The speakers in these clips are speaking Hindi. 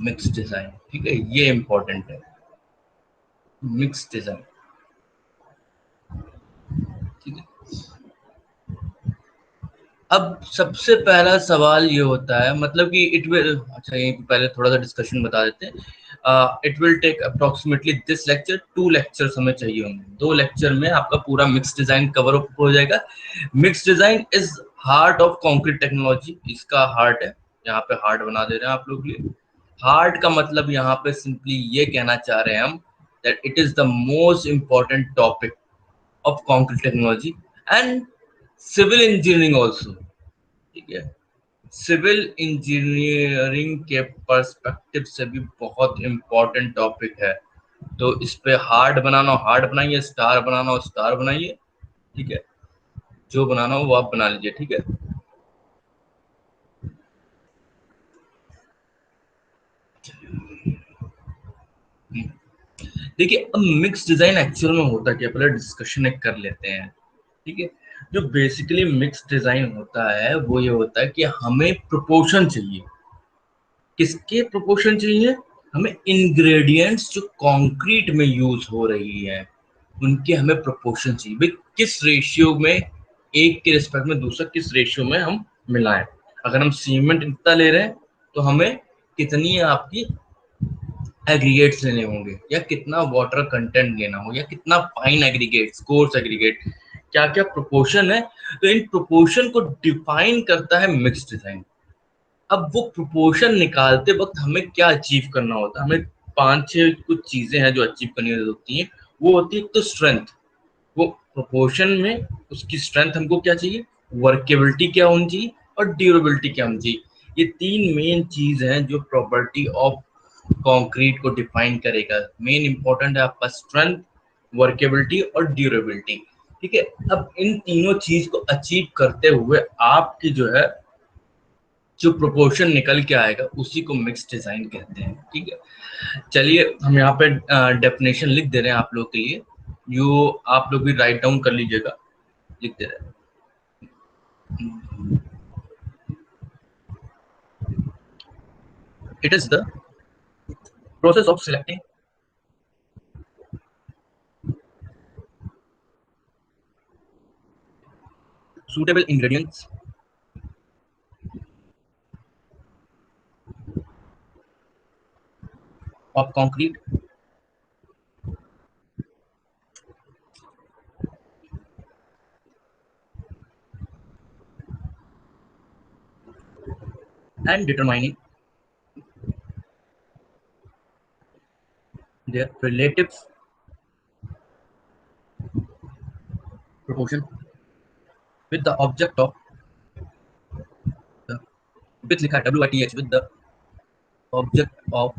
मिक्स डिजाइन, ठीक है, ये इंपॉर्टेंट है, मिक्स डिजाइन, ठीक है। अब सबसे पहला सवाल ये होता है, मतलब कि इट विल, अच्छा ये पहले थोड़ा सा डिस्कशन बता देते हैं। It will take approximately this lecture 2 lectures हमें चाहिए होंगे, 2 लेक्चर में आपका पूरा मिक्स डिजाइन कवर अप हो जाएगा। Mix design is heart of concrete technology, इसका हार्ट है, यहाँ पे हार्ट बना दे रहे हैं आप लोग के लिए। हार्ट का मतलब यहाँ पे सिंपली ये कहना चाह रहे हैं हम that it is the most important topic of concrete technology and civil engineering also, ठीक है। सिविल इंजीनियरिंग के पर्सपेक्टिव से भी बहुत इंपॉर्टेंट टॉपिक है। तो इस पे हार्ड बनाना हो हार्ड बनाइए, स्टार बनाना हो स्टार बनाइए, ठीक है, जो बनाना हो वो आप बना लीजिए, ठीक है। देखिए अब मिक्स डिजाइन एक्चुअल में होता क्या, पहले डिस्कशन एक कर लेते हैं, ठीक है। जो बेसिकली मिक्स डिजाइन होता है वो ये होता है कि हमें प्रोपोर्शन चाहिए। किसके प्रोपोर्शन चाहिए? हमें इंग्रेडिएंट्स जो कंक्रीट में यूज हो रही है उनके हमें प्रोपोर्शन चाहिए, भाई किस रेशियो में, एक के रिस्पेक्ट में दूसरा किस रेशियो में हम मिलाएं। अगर हम सीमेंट इतना ले रहे हैं तो हमें कितनी आपकी एग्रीगेट्स लेने होंगे, या कितना वाटर कंटेंट लेना हो, या कितना फाइन एग्रीगेट्स, कोर्स एग्रीगेट, क्या क्या प्रोपोर्शन है। तो इन प्रोपोर्शन को डिफाइन करता है मिक्स डिजाइन। अब वो प्रोपोर्शन निकालते वक्त हमें क्या अचीव करना होता है, हमें 5-6 कुछ चीजें हैं जो अचीव करनी होती हैं। वो होती है एक तो स्ट्रेंथ, वो प्रोपोर्शन में उसकी स्ट्रेंथ हमको क्या चाहिए, वर्केबिलिटी क्या होनी चाहिए, और ड्यूरेबिलिटी क्या होनी चाहिए। ये 3 मेन चीज हैं जो प्रॉपर्टी ऑफ कंक्रीट को डिफाइन करेगा। मेन इंपॉर्टेंट है आपका स्ट्रेंथ, वर्केबिलिटी और ड्यूरेबिलिटी, ठीक है। अब इन तीनों चीज को अचीव करते हुए आपकी जो है जो प्रोपोर्शन निकल के आएगा उसी को मिक्स डिजाइन कहते हैं, ठीक है। चलिए हम यहाँ पे डेफिनेशन लिख दे रहे हैं आप लोग के लिए, जो आप लोग भी राइट डाउन कर लीजिएगा, लिख दे रहे हैं। It is the process of selecting suitable ingredients of concrete and determining their relative proportion with the object of the, with लिखा है WITH, with the object of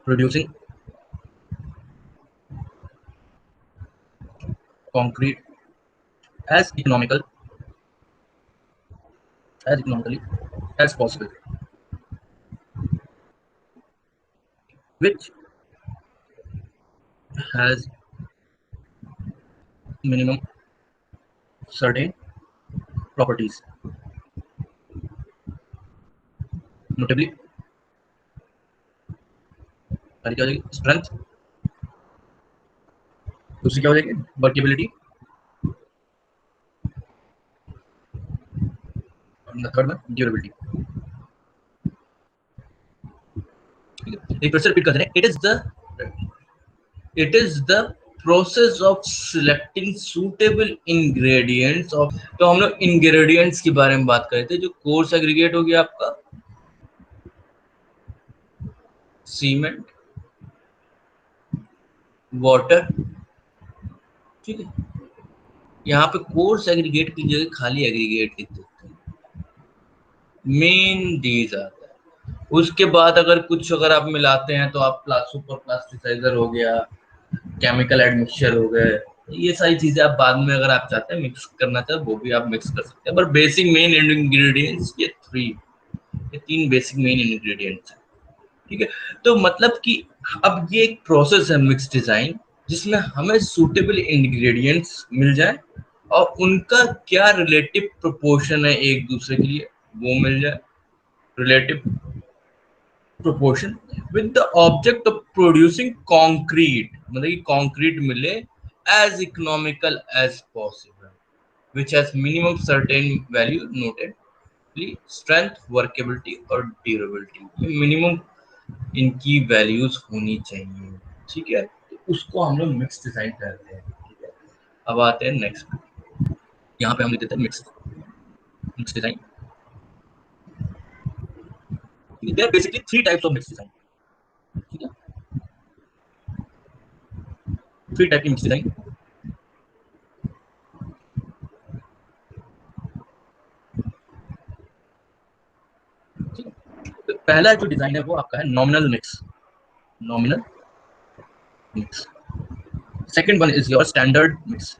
producing concrete as economically as possible, which has minimum certain properties, notably पहली क्या हो जाएगी, स्ट्रेंथ, दूसरी क्या हो जाएगी, वर्केबिलिटी, और थर्ड में ड्यूरेबिलिटी। एक फिर से रिपीट कर रहे हैं, it is the process of selecting suitable ingredients of. तो हम लोग इंग्रेडिएंट्स के बारे में बात कर रहे थे, जो कोर्स एग्रीगेट हो गया आपका सीमेंट, वाटर, ठीक है। यहाँ पे कोर्स एग्रीगेट की जगह खाली एग्रीगेट लिख देते हैं, मेन डीज आता है। उसके बाद अगर आप मिलाते हैं तो आप सुपर प्लास्टिसाइजर हो गया, केमिकल एडमिक्सचर हो गए, ये सारी चीजें आप बाद में अगर आप चाहते हैं मिक्स करना चाहते वो भी आप मिक्स कर सकते हैं। पर बेसिक मेन इंग्रेडिएंट्स ये 3 बेसिक मेन इंग्रेडिएंट्स हैं, ठीक है। तो मतलब कि अब ये एक प्रोसेस है मिक्स डिजाइन, जिसमें हमें सूटेबल इंग्रेडिएंट्स मिल जाए और उनका क्या रिलेटिव प्रोपोर्शन है एक दूसरे के लिए वो मिल जाए, relative proportion with the object of producing concrete, मतलब कि कॉन्क्रीट मिले as economical as possible which has minimum certain value noted strength, workability और ड्यूरेबिलिटी, ये मिनिमम इनकी वैल्यूज होनी चाहिए, ठीक है। तो उसको हम लोग मिक्स डिजाइन करते हैं, ठीक है। अब आते हैं नेक्स्ट, यहाँ पे हम लिख देते हैं mix mix design. There basically three types of mix design, ठीक है, थ्री टाइप की मिक्स डिजाइन। तो पहला जो डिजाइन है वो आपका है nominal mix, nominal mix. Second one is your standard mix,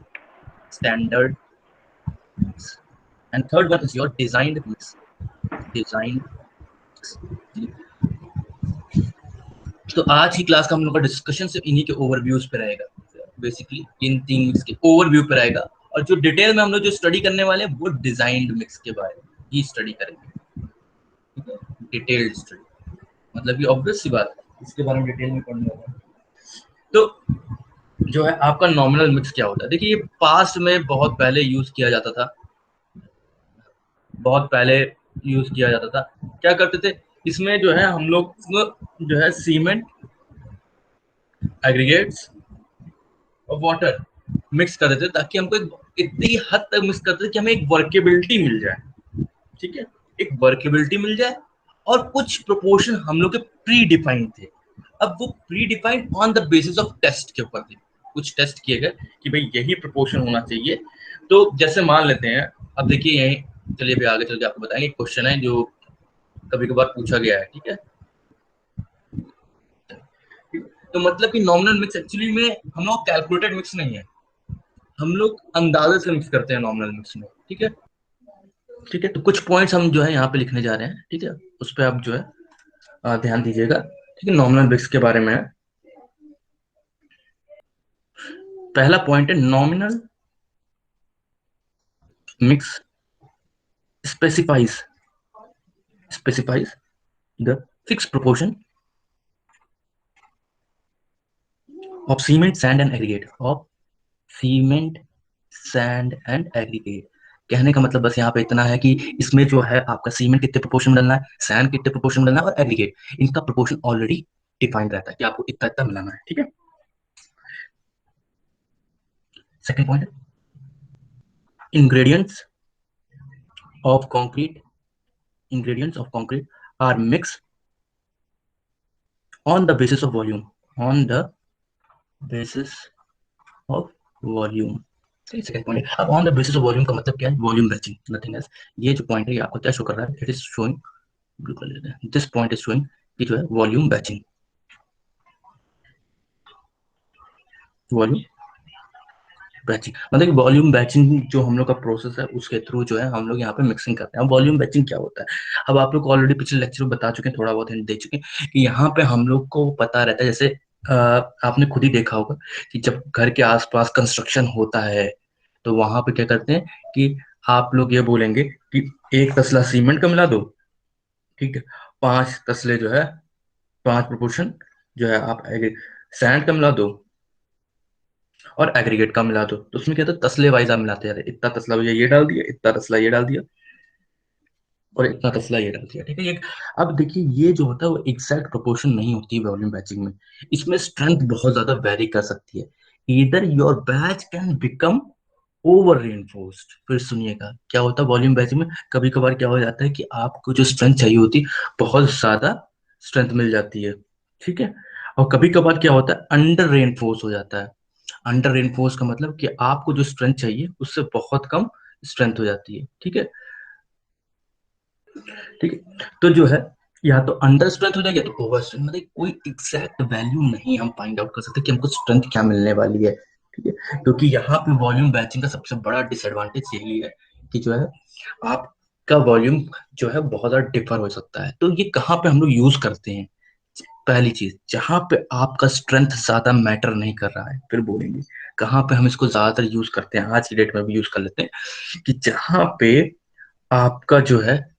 standard mix. And third one is your designed mix, designed mix. तो आज की क्लास का हम लोग का डिस्कशन सिर्फ इन्हीं के ओवरव्यूज पे रहेगा, बेसिकली इन तीन मिक्स के ओवरव्यू पे रहेगा। और जो डिटेल में हम लोग जो स्टडी करने वाले हैं वो डिजाइन्ड मिक्स के बारे में ही स्टडी करेंगे, ठीक है, डिटेल्ड स्टडी, मतलब कि ऑब्वियस सी बात है इसके बारे में डिटेल में पढ़ने वाला है। तो जो है आपका नॉमिनल मिक्स क्या होता है, देखिए ये पास्ट में बहुत पहले यूज किया जाता था, बहुत पहले यूज किया जाता था। क्या करते थे इसमें जो है हम लोग जो है सीमेंट, एग्रीगेट्स और वाटर मिक्स कर देते ताकि हमको इतनी हद तक मिक्स करते थे कि हमें एक वर्केबिलिटी मिल जाए, ठीक है, एक वर्केबिलिटी मिल जाए। और कुछ प्रोपोर्शन हम लोग के प्री डिफाइंड थे। अब वो pre defined on the basis of test के ऊपर थे, कुछ टेस्ट किए गए कि भाई यही प्रोपोर्शन होना चाहिए। तो जैसे मान लेते हैं, अब देखिए यही, चलिए भी आगे चल के आपको बताएंगे, क्वेश्चन है जो कभी कभार पूछा गया है, ठीक है। तो मतलब कि नॉमिनल मिक्स एक्चुअली में हम लोग कैलकुलेटेड मिक्स नहीं है, हम लोग अंदाजे से मिक्स करते हैं नॉमिनल मिक्स में, ठीक है। ठीक है, तो कुछ पॉइंट्स हम जो है यहाँ पे लिखने जा रहे हैं, ठीक है, उस पर आप जो है ध्यान दीजिएगा, ठीक है। नॉमिनल मिक्स के बारे में है। पहला पॉइंट है nominal mix specifies, specifies the fix proportion of cement sand and aggregate, of cement sand and aggregate. कहने का मतलब बस यहाँ पे इतना है कि इसमें जो है आपका सीमेंट कितने प्रोपोर्शन में डालना है, सैंड कितने प्रोपोर्शन में डालना है और एग्रीगेट इनका प्रोपोर्शन ऑलरेडी डिफाइंड रहता है कि आपको इतना इतना मिलाना है, ठीक है। Second point, ingredients of concrete, ingredients of concrete are mixed on the basis of volume, on the basis of volume। Second point, अब on the basis of volume का मतलब क्या है, वॉल्यूम बैचिंग, नथिंग एल्स। ये जो पॉइंट है ये आपको क्या शो कर रहा है, इट इज शोइंग, ब्लू कर लेते हैं, दिस पॉइंट इज शोइंग कि जो है वॉल्यूम बैचिंग, वॉल्यूम बैचिंग मतलब वॉल्यूम बैचिंग जो हम लोग का प्रोसेस है उसके थ्रू जो है हम लोग यहाँ पे मिक्सिंग करते हैं। वॉल्यूम बैचिंग क्या होता है, अब आप लोग ऑलरेडी पिछले लेक्चर में बता चुके हैं, थोड़ा बहुत हिंट दे चुके हैं कि यहाँ पे हम लोग को पता रहता है, जैसे आपने खुद ही देखा होगा कि जब घर के आसपास कंस्ट्रक्शन होता है तो वहां पे क्या करते हैं कि आप लोग ये बोलेंगे कि एक तसला सीमेंट का मिला दो, ठीक है, पांच तसले जो है, पांच प्रोपोर्शन जो है आप सैंड का मिला दो और एग्रीगेट का मिला दो। तो उसमें क्या था, तसले वाइज आप मिलाते जाते, इतना तसला भैया ये डाल दिया, इतना तसला ये डाल दिया और इतना तसला ये डाल दिया, ठीक है। अब देखिए ये जो होता है वो एग्जैक्ट प्रोपोर्शन नहीं होती है वॉल्यूम बैचिंग में, इसमें स्ट्रेंथ बहुत ज्यादा वेरी कर सकती है। इधर your batch can become over reinforced, फिर सुनिएगा क्या होता है वॉल्यूम बैचिंग में, कभी कभार क्या हो जाता है कि आपको जो स्ट्रेंथ चाहिए होती है बहुत ज्यादा स्ट्रेंथ मिल जाती है, ठीक है। और कभी कभार क्या होता है अंडर रेनफोर्स हो जाता है, अंडर रेनफोर्स का मतलब कि आपको जो स्ट्रेंथ चाहिए उससे बहुत कम स्ट्रेंथ हो जाती है, ठीक है, ठीक है। तो जो है या तो अंडर स्ट्रेंथ हो जाएगा तो ओवर स्ट्रेंथ, मतलब कोई एग्जैक्ट वैल्यू नहीं हम फाइंड आउट कर सकते कि हमको स्ट्रेंथ क्या मिलने वाली है, ठीक है। क्योंकि यहाँ पे वॉल्यूम बैचिंग का सबसे बड़ा डिसएडवांटेज यही है कि जो है आपका वॉल्यूम जो है बहुत ज्यादा डिफर हो सकता है। तो ये कहाँ पे हम लोग यूज करते हैं, पहली चीज, जहां पे आपका स्ट्रेंथ ज्यादा मैटर नहीं कर रहा है, फिर बोलेंगे कहां पे हम इसको ज्यादातर यूज करते हैं, आज की डेट में भी यूज कर लेते हैं कि जहां पे आपका जो है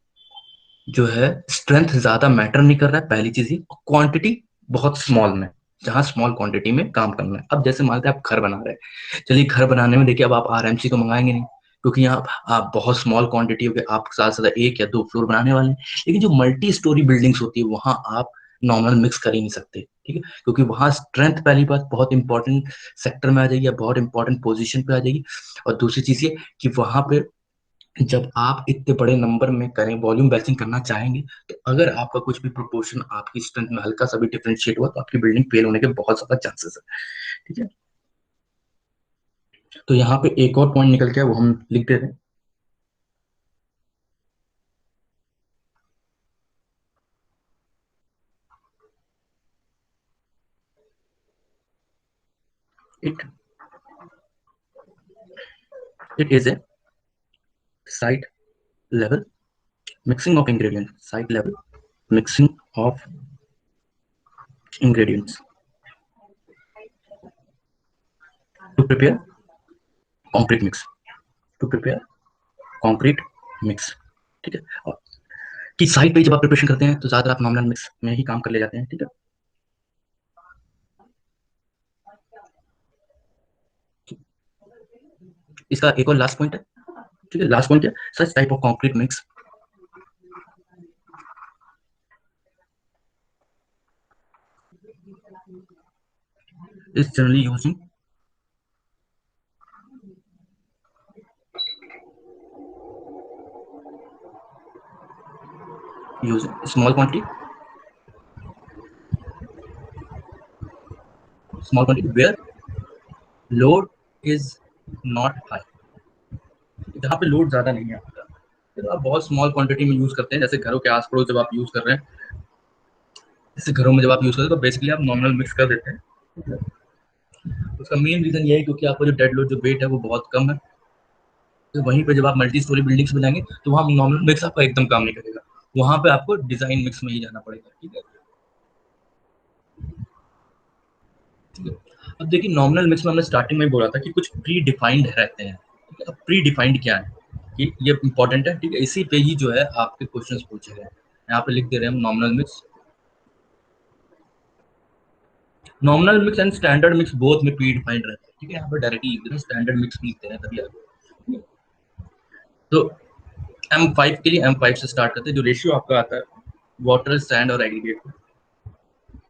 स्ट्रेंथ ज्यादा मैटर नहीं कर रहा है, पहली चीज ही, क्वांटिटी बहुत स्मॉल में, जहां स्मॉल क्वांटिटी में काम करना है। अब जैसे मानते हैं आप घर बना रहे हैं, चलिए घर बनाने में देखिए अब आप आरएमसी को मंगाएंगे नहीं, क्योंकि यहाँ आप बहुत स्मॉल क्वांटिटी हो, आप ज्यादा से ज्यादा 1 या 2 फ्लोर बनाने वाले हैं। लेकिन जो मल्टी स्टोरी बिल्डिंग्स होती है वहां आप नॉर्मल मिक्स कर ही नहीं सकते, ठीक है, क्योंकि वहां स्ट्रेंथ पहली बात बहुत इंपॉर्टेंट सेक्टर में आ जाएगी या बहुत इंपॉर्टेंट पोजीशन पे आ जाएगी। और दूसरी चीज ये कि वहां पे जब आप इतने बड़े नंबर में करें, वॉल्यूम बैचिंग करना चाहेंगे, तो अगर आपका कुछ भी प्रोपोर्शन आपकी स्ट्रेंथ में हल्का सा भी डिफरेंशिएट हुआ तो आपकी बिल्डिंग फेल होने के बहुत ज्यादा चांसेस है, ठीक है। तो यहाँ पे एक और पॉइंट निकल के वो हम लिख देते हैं। It it is a site level mixing of ingredient, site level mixing of ingredients to prepare concrete mix, to prepare concrete mix, ठीक है। और कि साइट पे जब आप प्रिपरेशन करते हैं तो ज्यादातर आप नॉर्मल मिक्स में ही काम कर ले जाते हैं, ठीक है। इसका एक और लास्ट पॉइंट है, ठीक है, लास्ट पॉइंट है, such type of concrete mix is generally using small quantity where load is not high, जहाँ पे लोड ज्यादा नहीं है आपका, तो आप बहुत स्मॉल क्वांटिटी में यूज करते हैं। जैसे घरों के आस पड़ोस जब आप यूज कर रहे हैं, जैसे घरों में जब आप यूज करते हैं तो बेसिकली आप नॉर्मल मिक्स कर देते हैं। उसका मेन रीजन ये है क्योंकि आपका जो डेड लोड जो वेट है वो बहुत कम है। तो वहीं पे जब आप मल्टी स्टोरी बिल्डिंग्स में जाएंगे तो वहाँ नॉर्मल मिक्स आपका एकदम काम नहीं करेगा, वहां पे आपको डिजाइन मिक्स में ही जाना पड़ेगा, ठीक है, ठीक है। अब देखिए नॉर्मल मिक्स में हमने स्टार्टिंग में बोला था कि कुछ प्री डिफाइंड रहते हैं, ठीक है। अब प्री डिफाइंड क्या है कि ये इंपॉर्टेंट है, ठीक है, इसी पे ही जो है आपके क्वेश्चंस पूछे गए हैं। यहाँ पे लिख दे रहे हैं हम normal mix and standard mix both में प्री डिफाइंड रहते हैं, ठीक है। यहाँ पे डायरेक्टली लिख दे रहे हैं स्टैंडर्ड मिक्स लिखते हैं तभी आगे। तो M5 के लिए M5 से स्टार्ट करते हैं। जो रेशियो आपका आता है वाटर सैंड और एग्रीगेट,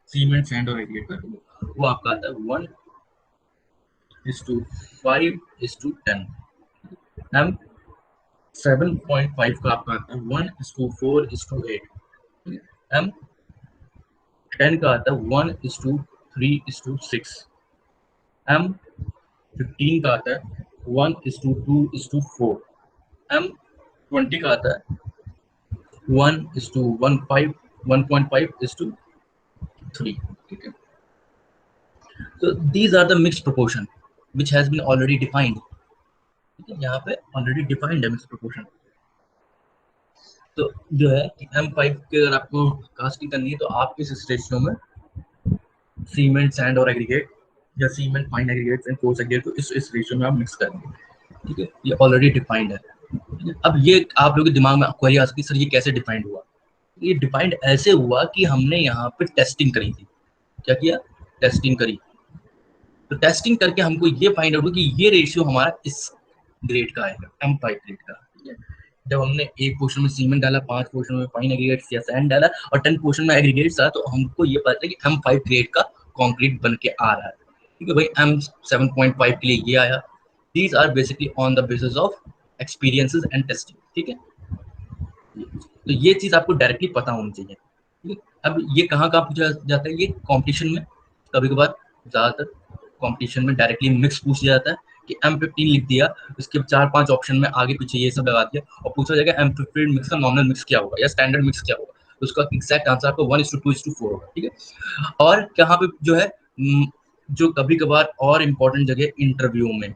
सीमेंट सैंड और एग्रीगेट का, वो आपका आता है 1:5:10। एम 7.5 का आपका आता है 1:4:8। एम 10 का आता है 1:3:6। एम 15 का आता है 1:2:4। एम 20 का आता है 1:1.5, ठीक है। So these are the mixed proportion which has been already defined, ठीक है, यहाँ पे ऑलरेडी डिफाइंड है मिक्स प्रोपोर्शन। तो जो है कि M5 के अगर आपको कास्टिंग करनी है तो आप इस रेशियो में सीमेंट सैंड और एग्रीगेट या cement fine aggregate and coarse aggregate को इस रेशियो में आप मिक्स करेंगे, ठीक है, ये ऑलरेडी डिफाइंड है, ठीक है। अब ये आप लोगों के दिमाग में क्वेरी आ सकती है, सर ये कैसे डिफाइंड हुआ। ये डिफाइंड ऐसे हुआ कि हमने यहाँ पे टेस्टिंग करी थी। क्या किया, टेस्टिंग करी। तो टेस्टिंग करके हमको ये फाइंड आउट हुआ कि ये रेशियो हमारा इस ग्रेड का आएगा, M5 ग्रेड का, ठीक है। जब हमने एक पोर्शन में सीमेंट डाला, 5 पोर्शन में फाइन एग्रीगेट्स या सैंड डाला और 10 पोर्शन में एग्रीगेट्स डाला, तो हमको ये पता है कि M5 ग्रेड का कंक्रीट बन के आ रहा है, ठीक है भाई। M7.5 के लिए ये आया। These are basically on the basis of experiences and testing, ठीक है। तो ये चीज आपको डायरेक्टली पता होनी चाहिए, ठीक है। अब ये कहाँ कहाँ पूछा जाता है, ये कॉम्पिटिशन में कभी कभार, ज्यादातर कॉम्पिटिशन में डायरेक्टली मिक्स पूछ जाता है कि M15 लिख दिया, उसके 4-5 ऑप्शन में आगे पीछे ये सब लगा दिया और पूछा जाएगा M15 मिक्स का नॉर्मल मिक्स क्या होगा या स्टैंडर्ड मिक्स क्या होगा, तो उसका एग्जैक्ट आंसर आपको 1:2:4 होगा, ठीक है। और कहाँ पे जो है जो कभी कभार और इम्पोर्टेंट जगह इंटरव्यू में,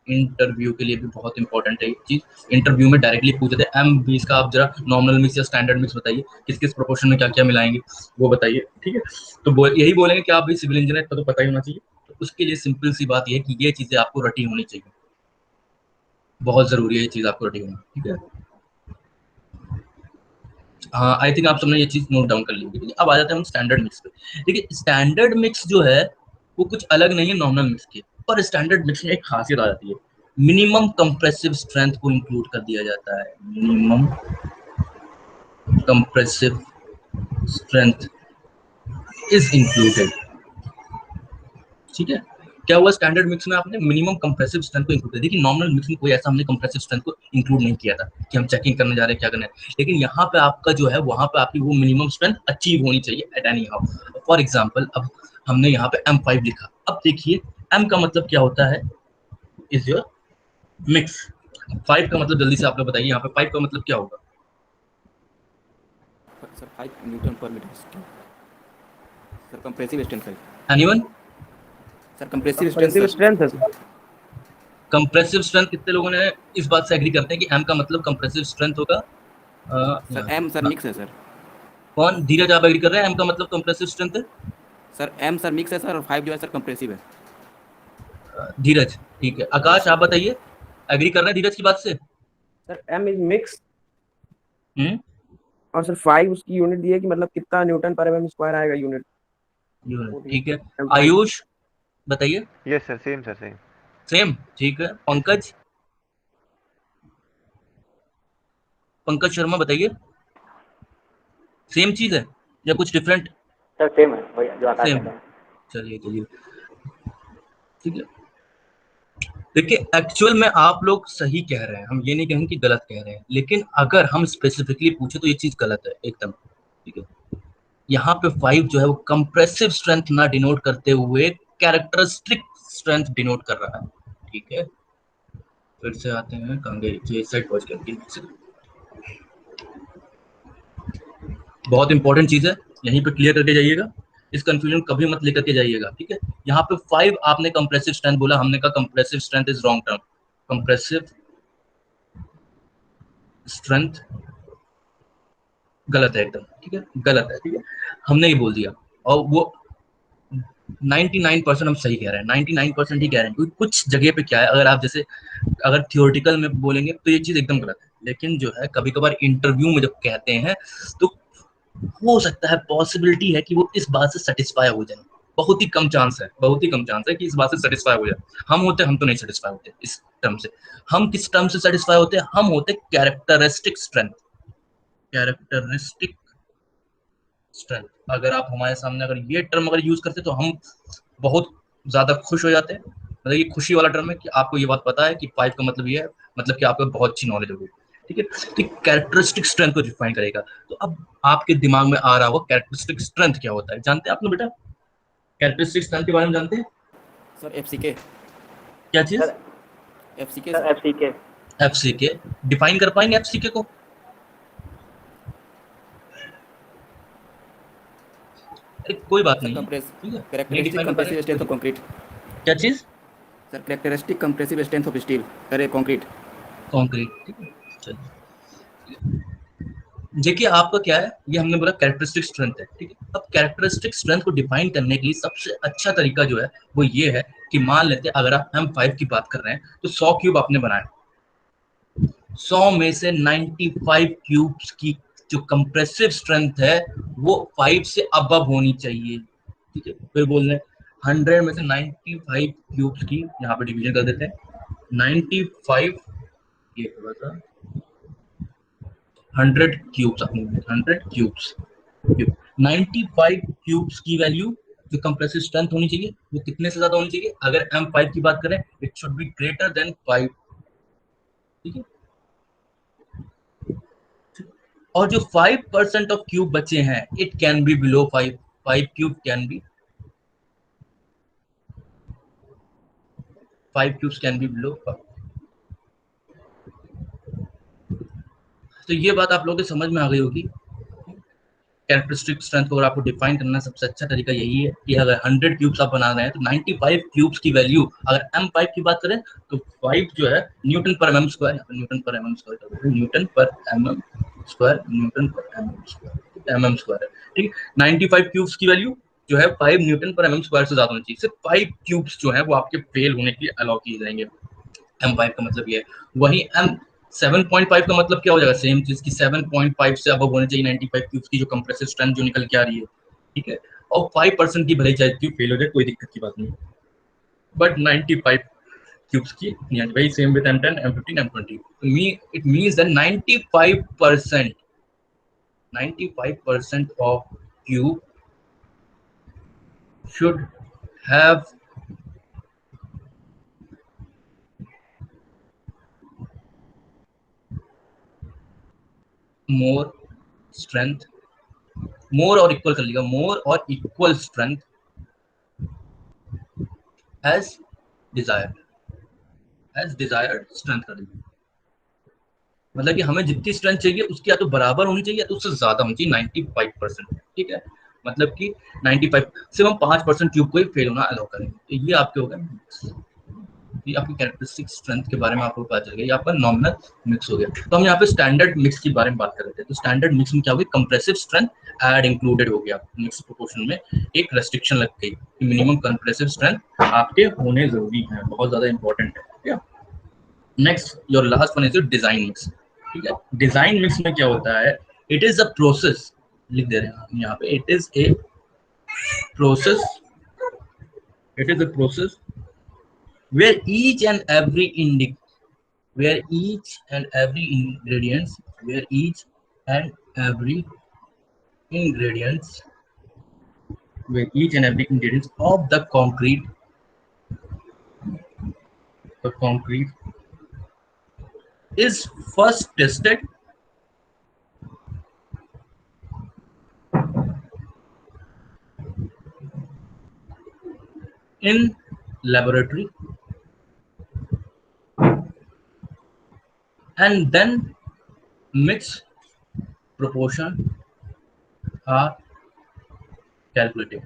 इंटरव्यू के लिए भी बहुत इंपॉर्टेंट है ये चीज। इंटरव्यू में डायरेक्टली पूछते थे एम बीस का आप जरा नॉर्मल मिक्स या स्टैंडर्ड मिक्स बताइए, किस किस प्रोपोर्शन में क्या क्या मिलाएंगे वो बताइए, ठीक है। तो यही बोलेंगे कि आप भी सिविल इंजीनियर का तो पता ही होना चाहिए। तो उसके लिए सिंपल सी बात यह है कि ये चीजें आपको रटी होनी चाहिए, बहुत जरूरी है ये चीज आपको रटी होना, ठीक है। हाँ आई थिंक आप सबने ये चीज नोट डाउन कर ली होगी। अब आ जाते हैं हम स्टैंडर्ड मिक्स पे। देखिए स्टैंडर्ड मिक्स जो है वो कुछ अलग नहीं है नॉर्मल मिक्स के, पर स्टैंडर्ड मिक्स में एक खासियत आ जाती है, मिनिमम कंप्रेसिव स्ट्रेंथ को इंक्लूड कर दिया जाता है। Minimum compressive strength is included, ठीक है। क्या हुआ स्टैंडर्ड मिक्स में आपने मिनिमम कंप्रेसिव स्ट्रेंथ को इंक्लूड किया। देखिए नॉर्मल मिक्स में कोई ऐसा हमने कंप्रेसिव स्ट्रेंथ को इंक्लूड नहीं किया था कि हम चेकिंग करने जा रहे हैं क्या करना है, लेकिन यहाँ पे आपका जो है वहां पे आपकी वो मिनिमम स्ट्रेंथ अचीव होनी चाहिए at any how. For example अब हमने यहाँ पे M5 लिखा, अब देखिए M का मतलब क्या होता है, इज योर मिक्स। 5 का मतलब जल्दी से आप लोग बताइए, यहाँ पे 5 का मतलब क्या होगा। Sir 5 newton per metre square. Sir compressive strength sir. Anyone? Sir compressive strength compressive sir. Strength है सर। कंप्रेसिव स्ट्रेंथ कितने लोगों ने इस बात से एग्री करते हैं कि M का मतलब कंप्रेसिव स्ट्रेंथ होगा? सर यहाँ एम सर हाँ, मिक्स है सर। कौन धीरज आप एग्री कर रहे हैं M का मतलब कंप्रेसिव स्ट्रेंथ है? सर एम सर मिक्स है सर, और 5 जो है सर कंप्रेसिव है। धीरज ठीक है। आकाश आप बताइए, एग्री कर रहे हैं धीरज की बात से? सर एम इज मिक्स, हम्म, और सर 5 उसकी यूनिट दी है कि मतलब कितना न्यूटन पर एम स्क्वायर आएगा यूनिट। ठीक है। M5। आयुष बताइए। Yes sir, same sir, same. Same ठीक है। पंकज, पंकज शर्मा बताइए, सेम चीज है या कुछ डिफरेंट? सर सेम है भैया जो आकाश सेम, कहता है। चलिए चलिए ठीक है। देखिए एक्चुअल में आप लोग सही कह रहे हैं, हम ये नहीं कहेंगे कि गलत कह रहे हैं, लेकिन अगर हम स्पेसिफिकली पूछे तो ये चीज गलत है एकदम, ठीक है। यहाँ पे 5 जो है वो कंप्रेसिव स्ट्रेंथ ना डिनोट करते हुए कैरेक्टरिस्टिक स्ट्रेंथ डिनोट कर रहा है, ठीक है। फिर से आते हैं कहाँ गए, ये साइड पहुंच गए। बहुत इंपॉर्टेंट चीज है, यहीं पे क्लियर करके जाइएगा, इस कंफ्यूजन कभी मत लेकर के जाइएगा, ठीक है। यहाँ पे 5 आपने कंप्रेसिव स्ट्रेंथ बोला, हमने कहा compressive strength is wrong term. Compressive strength गलत है एकदम, ठीक है, गलत है, ठीक है, हमने ये बोल दिया। और वो 99% हम सही कह रहे हैं, 99% ही कह रहे हैं, क्योंकि कुछ जगह पे क्या है, अगर आप जैसे अगर थियोरटिकल में बोलेंगे तो ये चीज एकदम गलत है, लेकिन जो है कभी कभार इंटरव्यू में जब कहते हैं तो हो सकता है, पॉसिबिलिटी है कि वो इस बात से सेटिस्फाई हो जाए। बहुत ही कम चांस है, बहुत ही कम चांस है कि इस बात से सेटिस्फाई हो जाए। हम तो नहीं सेटिस्फाई होते इस टर्म से। हम किस टर्म से सेटिस्फाई होते हैं, हम होते कैरेक्टरिस्टिक स्ट्रेंथ। कैरेक्टरिस्टिक स्ट्रेंथ, अगर आप हमारे सामने अगर ये टर्म अगर यूज करते तो हम बहुत ज्यादा खुश हो जाते हैं। मतलब ये खुशी वाला टर्म है कि आपको ये बात पता है कि 5 का मतलब ये है, मतलब कि आपको बहुत अच्छी नॉलेज होगी, ठीक है। तो कैरेक्टरिस्टिक स्ट्रेंथ को डिफाइन करेगा। तो अब आपके दिमाग में आ रहा होगा कैरेक्टरिस्टिक स्ट्रेंथ क्या होता है, जानते हैं आप लोग बेटा? कैरेक्टरिस्टिक स्ट्रेंथ के बारे में जानते हैं? सर एफ सी के। क्या चीज? सर एफ सी के सर सर। एफ सी के। एफसीके डिफाइन कर पाएंगे एफसीके को? अरे कोई बात सर नहीं है, कंप्रेस ठीक है, नहीं कैरेक्टरिस्टिक डिफाइन कर पा कंप्रेसिव स्ट्रेंथ ऑफ रहे, कंक्रीट। क्या चीज? Sir characteristic compressive strength of steel, अरे कंक्रीट। कॉन्क्रीट, ठीक है। चलिए देखिए आपका क्या है, ये हमने बोला कैरेक्टरिस्टिक स्ट्रेंथ है, ठीक है। अब कैरेक्टरिस्टिक स्ट्रेंथ को डिफाइन करने के लिए सबसे अच्छा तरीका जो है वो ये है कि मान लेते हैं अगर आप M5 की बात कर रहे हैं तो 100 क्यूब आपने बनाए, 100 में से 95 क्यूब्स की जो कंप्रेसिव स्ट्रेंथ है वो 5 से अबव होनी चाहिए, ठीक है। फिर बोल रहे हैं 100 में से 95 क्यूब्स की, यहाँ पे डिवीजन कर देते हैं 95, ये थोड़ा सा 100 क्यूब्स, अपने 100 क्यूब्स, 95 क्यूब्स की वैल्यू जो कंप्रेसिव स्ट्रेंथ होनी चाहिए वो कितने से ज्यादा होनी चाहिए, अगर M5 की बात करें it should be greater than 5, ठीक है। और जो 5% ऑफ क्यूब बचे हैं it can be below 5, 5 cube can be, 5 cubes can be below. तो ये बात आप लोगों के समझ में आ गई होगी। कैरेक्टरिस्टिक स्ट्रेंथ को अगर आपको डिफाइन करना सबसे अच्छा तरीका यही है कि अगर 100 क्यूब्स आप बना रहे हैं तो 95 क्यूब्स की वैल्यू, अगर m5 की बात करें तो 5 जो है न्यूटन पर mm स्क्वायर, न्यूटन पर mm स्क्वायर, न्यूटन पर mm स्क्वायर, न्यूटन पर mm स्क्वायर, mm स्क्वायर है, ठीक है। 95 क्यूब्स की वैल्यू जो है 5 न्यूटन पर mm स्क्वायर से ज्यादा होनी चाहिए। सिर्फ 5 क्यूब्स जो है वो आपके फेल होने के लिए अलाउ किए जाएंगे। M5 का मतलब ये है। वही M 7.5 का मतलब क्या हो जाएगा, सेम चीज की 7.5 से अब होनी चाहिए 95 क्यूब्स की जो कंप्रेसिव स्ट्रेंथ जो निकल के आ रही है, ठीक है। और 5% की भले चाहे क्यूब फेल हो जाए, कोई दिक्कत की बात नहीं, बट 95 क्यूब्स की वही same with M10 M15 M20 me it means that 95% of cube should have more strength, more और इक्वल कर लिएगा, more और equal strength as desired, as desired strength कर दीजिए। मतलब कि हमें जितनी स्ट्रेंथ चाहिए उसकी या तो बराबर होनी चाहिए या तो उससे ज्यादा होनी चाहिए 95%, ठीक है। मतलब कि 95 सिर्फ हम 5% क्यूब को ही फेल होना अलाउ करेंगे। तो ये आपके हो गए, ये आपकी कैरेक्टरिस्टिक स्ट्रेंथ के बारे में आपको पता चल गया, ये आपका नॉमिनल मिक्स हो गया। तो हम यहाँ पे स्टैंडर्ड मिक्स के बारे में बात कर रहे थे। तो स्टैंडर्ड मिक्स में क्या होगी, कंप्रेसिव स्ट्रेंथ ऐड इंक्लूडेड हो गया मिक्स प्रोपोर्शन में, एक रेस्ट्रिक्शन लग गई कि मिनिमम कंप्रेसिव स्ट्रेंथ आपके होने जरूरी है, बहुत ज्यादा इंपॉर्टेंट है, ठीक है। Next your last one is your design mix, ठीक है। डिजाइन मिक्स में क्या होता है, इट इज अ प्रोसेस, लिख दे रहे हैं हम यहाँ पे, it is a process, it is a process where each and every where each and every ingredients where each and every ingredients where each and every ingredients of the concrete is first tested in laboratory and then mix proportion are calculated।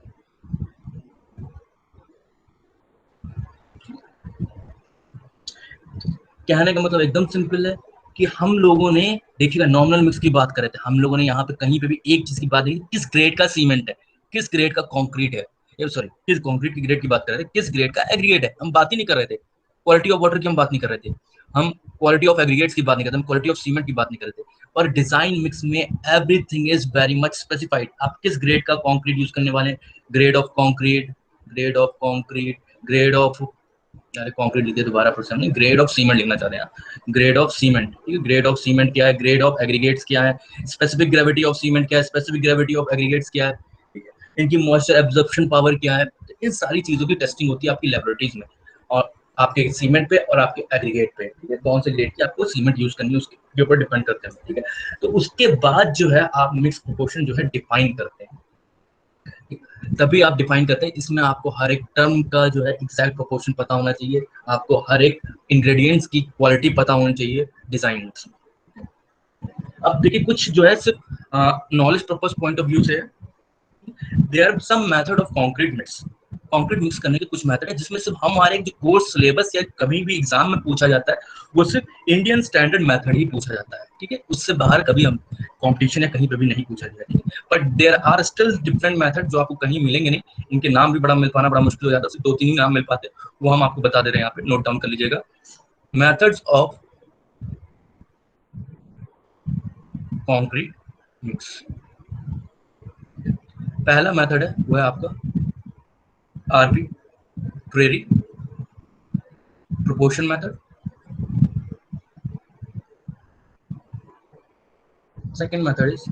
कहने का मतलब एकदम सिंपल है कि हम लोगों ने, देखिएगा नॉमिनल मिक्स की बात कर रहे थे हम लोगों ने, यहाँ पे कहीं पे भी एक चीज की बात नहीं, किस ग्रेड का सीमेंट है, किस ग्रेड का कंक्रीट है, सॉरी किस कंक्रीट की ग्रेड की बात कर रहे थे, किस ग्रेड का एग्रीगेट है, हम बात ही नहीं कर रहे थे। क्वालिटी ऑफ वाटर की हम बात नहीं कर रहे थे, हम क्वालिटी ऑफ एग्रीगेट्स की बात नहीं कर रहे थे, हम क्वालिटी ऑफ सीमेंट की बात नहीं कर रहे थे। और डिजाइन मिक्स में everything is very much specified. आप किस ग्रेड का कंक्रीट यूज करने वाले हैं, grade of concrete, grade of concrete, grade of, अरे कंक्रीट लिखे दोबारा फिर से, हमने ग्रेड ऑफ सीमेंट लिखना चाह रहे हैं, ग्रेड ऑफ सीमेंट, ठीक है। ग्रेड ऑफ सीमेंट क्या है, ग्रेड ऑफ एग्रीगेट्स क्या है, स्पेसिफिक ग्रेविटी ऑफ सीमेंट क्या है, स्पेसिफिक ग्रेविटी ऑफ एग्रीगेट्स क्या है, ठीक है। इनकी मॉइस्चर एब्जॉर्प्शन पावर क्या है, तो इन सारी चीजों की टेस्टिंग होती है आपकी लेबोरेटरीज में, और आपके सीमेंट पे और आपके एग्रीगेट पे, ठीक है। कौन से ग्रेड की आपको सीमेंट यूज करनी है उसके ऊपर डिपेंड करते हैं, ठीक है। तो उसके बाद जो है आप मिक्स प्रोपोर्शन जो है डिफाइन करते हैं, तभी आप डिफाइन करते हैं। इसमें आपको हर एक टर्म का जो है एग्जैक्ट प्रोपोर्शन पता होना चाहिए, आपको हर एक इंग्रेडिएंट्स की क्वालिटी पता होनी चाहिए डिजाइन मिक्स में। अब देखिए कुछ जो है सिर्फ knowledge purpose point of view से, there are some method of concrete mix करने के कुछ मेथड है, जिसमें सिर्फ हमारे जो कोर्स सिलेबस या कभी भी एग्जाम में पूछा जाता है वो सिर्फ इंडियन स्टैंडर्ड मेथड ही पूछा जाता है, ठीक है। उससे बाहर कभी हम कंपटीशन या कहीं पे भी नहीं पूछा गया, ठीक है। But there are still different method जो आपको कहीं मिलेंगे नहीं, इनके नाम भी बड़ा मिल पाना बड़ा मुश्किल हो जाता है, सिर्फ 2-3 ही नाम मिल पाते, वो हम आपको बता दे रहे हैं, यहाँ पे नोट डाउन कर लीजिएगा। मेथड्स ऑफ कंक्रीट मिक्स, पहला मेथड है वो है आपका arbitrary proportion method. Second method is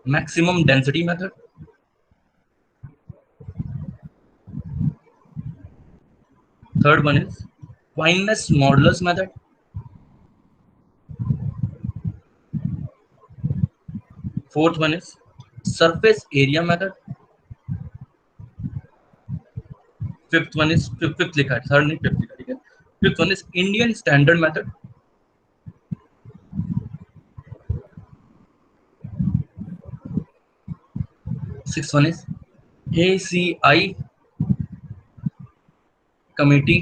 maximum density method. Third one is fineness modulus method. Fourth one is surface area method. Fifth one is fifth लिखा है, third नहीं fifth लिखा, ठीक है। Fifth one is Indian standard method. Six one is ACI committee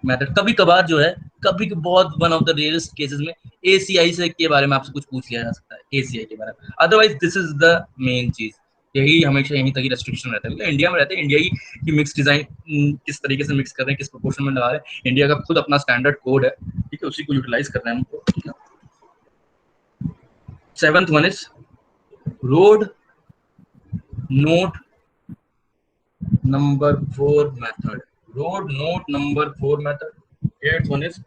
method. कभी कभार जो है, कभी बहुत one of the rarest cases में ACI से के बारे में आपसे कुछ पूछ लिया जा सकता है, ACI के बारे में। Otherwise this is the main चीज, यही हमेशा यहीं तक ही रेस्ट्रिक्शन रहता है, क्योंकि इंडिया में रहते हैं, इंडिया की मिक्स डिजाइन किस तरीके से मिक्स कर रहे हैं, किस प्रोपोर्शन में लगा रहे हैं, इंडिया का खुद अपना स्टैंडर्ड कोड है, ठीक है, उसी को यूटिलाइज कर रहे हैं हमको, ठीक है। Seventh one is road note number 4 method. Road note number 4 method. Eighth one is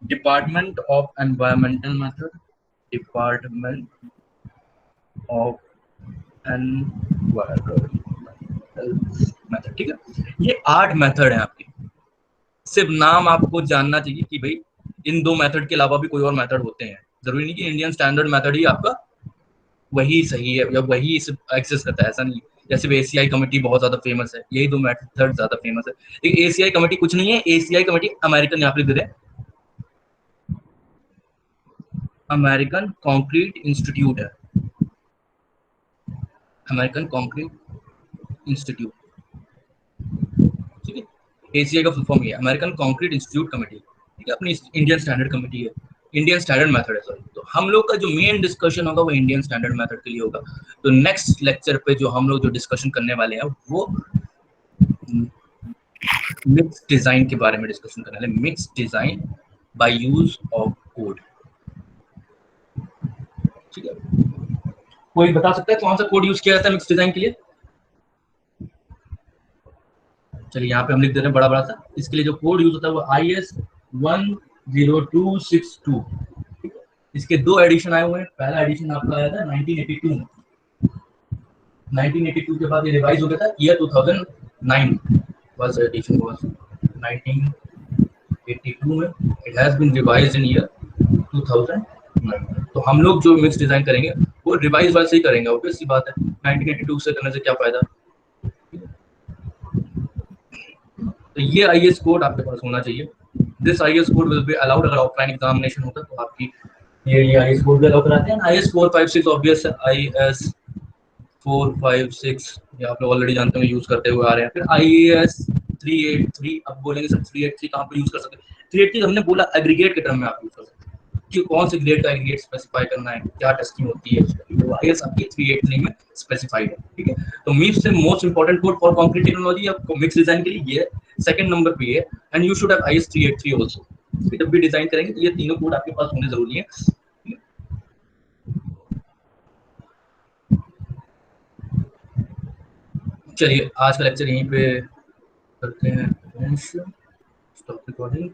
Department of Environmental method. Department of Environmental method, ठीक है। ये 8 मेथड है आपके, सिर्फ नाम आपको जानना चाहिए कि भाई इन 2 मेथड के अलावा भी कोई और मेथड होते हैं, जरूरी नहीं कि इंडियन स्टैंडर्ड मेथड ही आपका वही सही है या वही एक्सेस करता है, ऐसा नहीं। जैसे ACI कमेटी बहुत ज्यादा फेमस है, यही 2 मेथड ज्यादा फेमस है, लेकिन ACI कमेटी कुछ नहीं है। ACI कमेटी अमेरिकन, यहाँ पे लिख दे, अमेरिकन कंक्रीट इंस्टीट्यूट है, अमेरिकन कंक्रीट इंस्टीट्यूट, ठीक है। ACI का फुल फॉर्म ये है, अमेरिकन कंक्रीट इंस्टीट्यूट कमेटी, ठीक है। अपनी इंडियन स्टैंडर्ड कमेटी है, इंडियन स्टैंडर्ड मेथड है, सॉरी। तो हम लोग का जो मेन डिस्कशन होगा वो इंडियन स्टैंडर्ड मेथड के लिए होगा। तो नेक्स्ट लेक्चर पे जो हम लोग जो डिस्कशन करने वाले हैं वो मिक्स डिजाइन के बारे में डिस्कशन करने वाले, mix design by use of code, ठीक है। कोई बता सकता है कौन सा कोड यूज किया जाता है मिक्स डिजाइन के लिए? चलिए यहाँ पे हम लिख दे रहे हैं बड़ा बड़ा सा, इसके लिए जो कोड यूज होता है वो IS 10262। इसके 2 एडिशन आए हुए हैं, पहला एडिशन आपका आया था 1982 में, 1982 के बाद ये रिवाइज हो गया था, ईयर 2009 was edition was 1982 में, it has been revised in year 2009। तो हम लोग जो मिक्स डिजाइन करेंगे वो रिवाइज वैसे ही करेंगे, ऑब्वियस सी बात है, 1982 से करने से क्या फायदा। तो ये IS कोड आपके पास होना चाहिए, this IS code will be allowed. अगर ऑफलाइन एग्जामिनेशन होता तो आपकी ये IS कोड भी अलाउ कराते हैं। IS 456 ऑब्वियस है, IS 456 ये आप लोग ऑलरेडी जानते हैं, यूज करते हुए आ रहे हैं। फिर IAS 383, अब बोलेंगे सर 383 कहाँ पे यूज कर सकते हैं? 383 हमने बोला एग्रीगेट के टर्म में आप यूज कर सकते हैं, कि कौन से ग्रेड का एग्रीगेट स्पेसिफाई करना है, क्या टेस्टिंग होती है, तो IAS आपकी 383 में स्पेसिफाइड है, ठीक है। तो MIPS से most important code for concrete technology आपको मिक्स डिजाइन के लिए ये सेकंड नंबर पे है, and you should have IAS 383 also. जब भी डिजाइन करेंगे तो ये तीनों कोड आपके पास होने जरूरी है। चलिए आज का लेक्चर यहीं पे करते हैं, स्टॉप रिकॉर्डिंग।